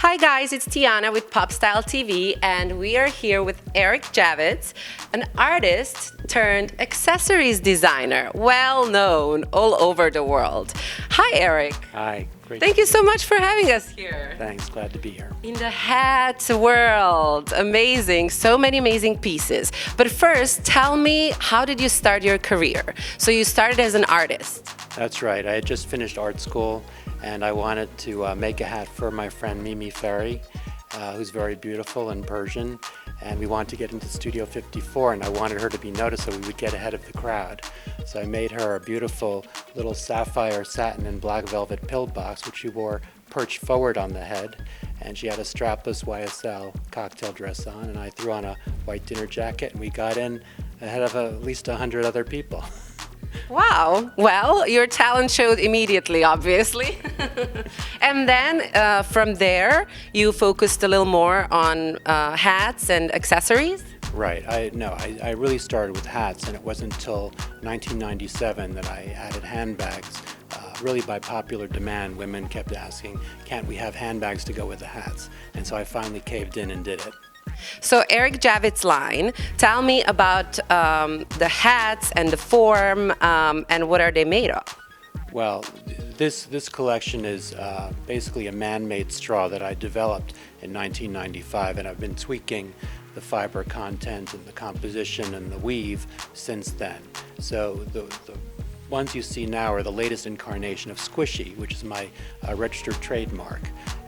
Hi guys, it's Tijana with Pop Style TV, and we are here with Eric Javits, an artist turned accessories designer, well known all over the world. Hi Eric. Hi, great. Thank you so much for having us here. Thanks, glad to be here. In the hat world, amazing, so many amazing pieces. But first, tell me, how did you start your career? So you started as an artist. That's right, I had just finished art school and I wanted to make a hat for my friend Mimi Ferry, who's very beautiful and Persian, and we wanted to get into Studio 54 and I wanted her to be noticed so we would get ahead of the crowd. So I made her a beautiful little sapphire satin and black velvet pillbox which she wore perched forward on the head, and she had a strapless YSL cocktail dress on, and I threw on a white dinner jacket and we got in ahead of at least 100 other people. Wow. Well, your talent showed immediately, obviously. And then from there, you focused a little more on hats and accessories? Right. I really started with hats, and it wasn't until 1997 that I added handbags. Really by popular demand, women kept asking, can't we have handbags to go with the hats? And so I finally caved in and did it. So Eric Javits' line, tell me about the hats and the form, and what are they made of? Well, this collection is basically a man-made straw that I developed in 1995, and I've been tweaking the fiber content and the composition and the weave since then. So the ones you see now are the latest incarnation of Squishy, which is my registered trademark.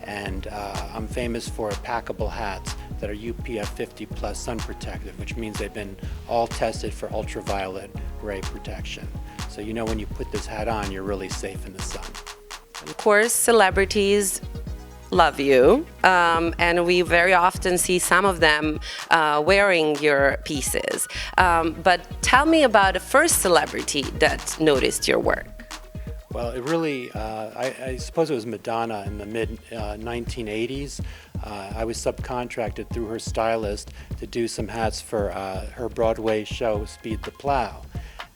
And I'm famous for packable hats that are UPF 50 plus sun protective, which means they've been all tested for ultraviolet ray protection. So you know when you put this hat on, you're really safe in the sun. Of course, celebrities love you, and we very often see some of them wearing your pieces. But tell me about the first celebrity that noticed your work. Well, it really, I suppose it was Madonna in the mid-1980s. I was subcontracted through her stylist to do some hats for her Broadway show, Speed the Plow.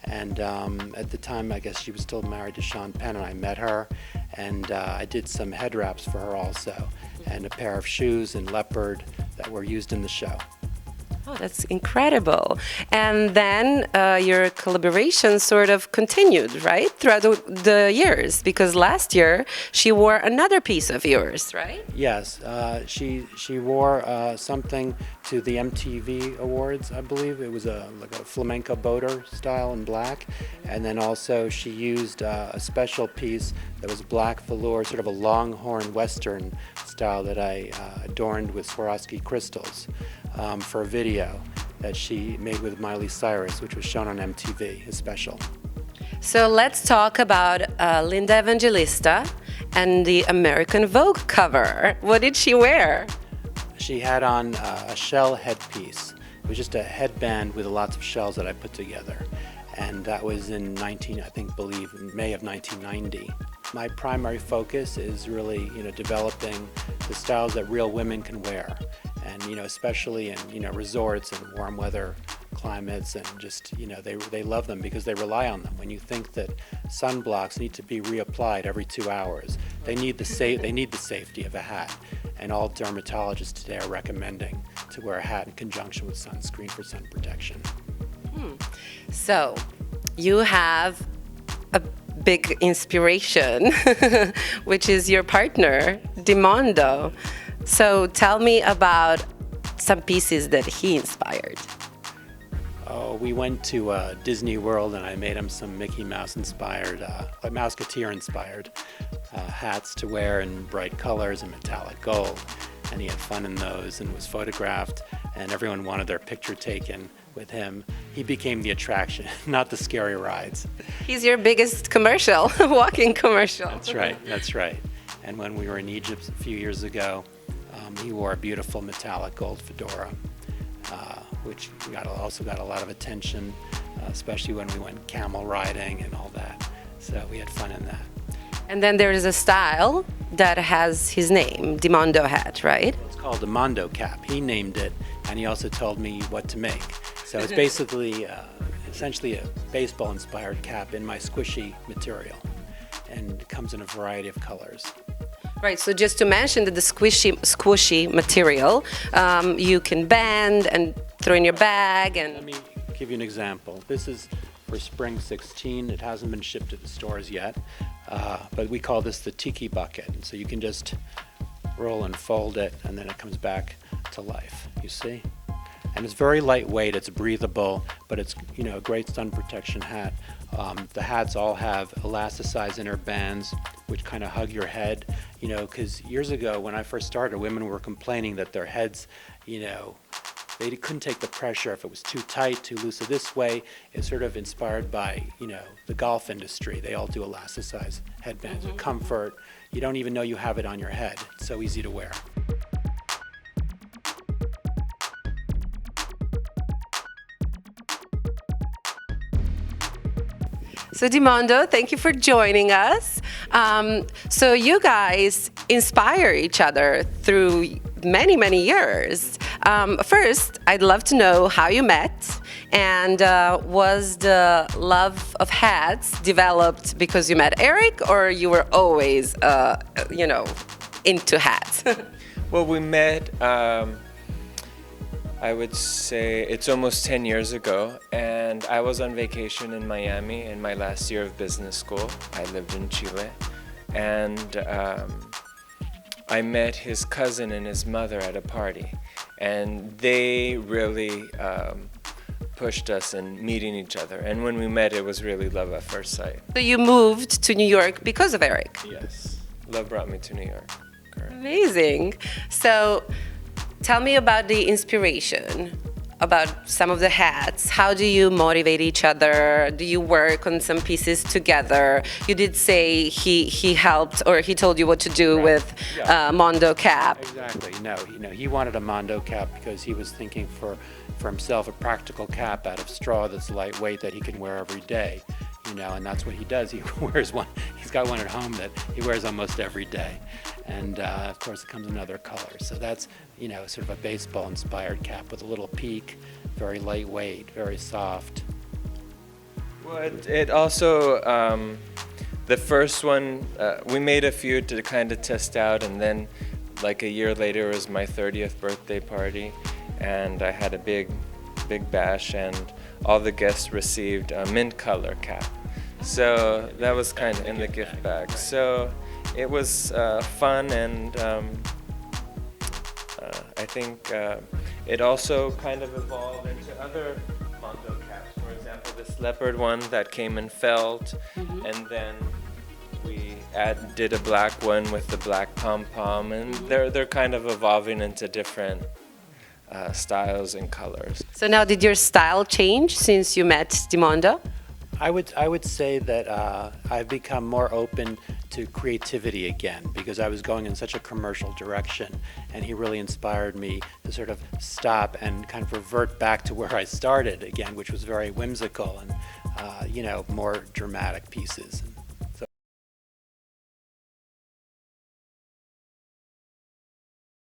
And at the time, I guess she was still married to Sean Penn, and I met her. And I did some head wraps for her also, and a pair of shoes in leopard that were used in the show. Oh, that's incredible. And then your collaboration sort of continued, right, throughout the years, because last year she wore another piece of yours, right? Yes, she wore something to the MTV Awards, I believe. It was like a flamenco boater style in black. And then also she used a special piece that was black velour, sort of a longhorn western style that I adorned with Swarovski crystals for a video that she made with Miley Cyrus, which was shown on MTV, a special. So let's talk about Linda Evangelista and the American Vogue cover. What did she wear? She had on a shell headpiece. It was just a headband with lots of shells that I put together. And that was in May of 1990. My primary focus is really, developing the styles that real women can wear. And, especially in, resorts and warm weather climates, and just, they love them because they rely on them. When you think that sunblocks need to be reapplied every 2 hours, they need the safety of a hat. And all dermatologists today are recommending to wear a hat in conjunction with sunscreen for sun protection. So you have a big inspiration, which is your partner, Mondo. So tell me about some pieces that he inspired. Oh, we went to Disney World and I made him some Mickey Mouse inspired, like Mouseketeer inspired hats to wear in bright colors and metallic gold. And he had fun in those and was photographed, and everyone wanted their picture taken with him. He became the attraction, not the scary rides. He's your biggest commercial, walking commercial. That's right. And when we were in Egypt a few years ago, he wore a beautiful metallic gold fedora, which also got a lot of attention, especially when we went camel riding and all that. So we had fun in that. And then there is a style that has his name, the Mondo hat, right? It's called the Mondo Cap. He named it, and he also told me what to make. So it's basically, essentially a baseball-inspired cap in my squishy material, and it comes in a variety of colors. Right, so just to mention that the squishy material, you can bend and throw in your bag Let and... me give you an example. This is for spring 16. It hasn't been shipped to the stores yet, but we call this the Tiki Bucket. So you can just roll and fold it, and then it comes back to life, you see? And it's very lightweight, it's breathable, but it's, you know, a great sun protection hat. The hats all have elasticized inner bands, which kind of hug your head, you know, because years ago when I first started, women were complaining that their heads, you know, they couldn't take the pressure if it was too tight, too loose. So this way, it's sort of inspired by, you know, the golf industry. They all do elasticized headbands with comfort. You don't even know you have it on your head. It's so easy to wear. So Mondo, thank you for joining us. So you guys inspire each other through many, many years. First, I'd love to know how you met, and was the love of hats developed because you met Eric, or you were always, you know, into hats? Well, we met, I would say it's almost 10 years ago, and I was on vacation in Miami in my last year of business school. I lived in Chile, and I met his cousin and his mother at a party, and they really pushed us in meeting each other. And when we met, it was really love at first sight. So you moved to New York because of Eric? Yes, love brought me to New York. Correct. Amazing. So tell me about the inspiration, about some of the hats. How do you motivate each other? Do you work on some pieces together? You did say he helped, or he told you what to do with Mondo Cap. Exactly. No, you know, he wanted a Mondo Cap because he was thinking for himself a practical cap out of straw that's lightweight that he can wear every day. You know, and that's what he does. He wears one. He's got one at home that he wears almost every day, and of course it comes in other colors. So that's, you know, sort of a baseball-inspired cap with a little peak, very lightweight, very soft. Well, it also, the first one, we made a few to kind of test out, and then like a year later was my 30th birthday party, and I had a big bash, and all the guests received a mint color cap. So that was kind of in the gift bag. So it was fun, and I think it also kind of evolved into other Mondo caps. For example, this leopard one that came in felt, and then we did a black one with the black pom-pom, and they're kind of evolving into different styles and colors. So now, did your style change since you met Mondo? I would say that I've become more open to creativity again because I was going in such a commercial direction, and he really inspired me to sort of stop and kind of revert back to where I started again, which was very whimsical and you know, more dramatic pieces.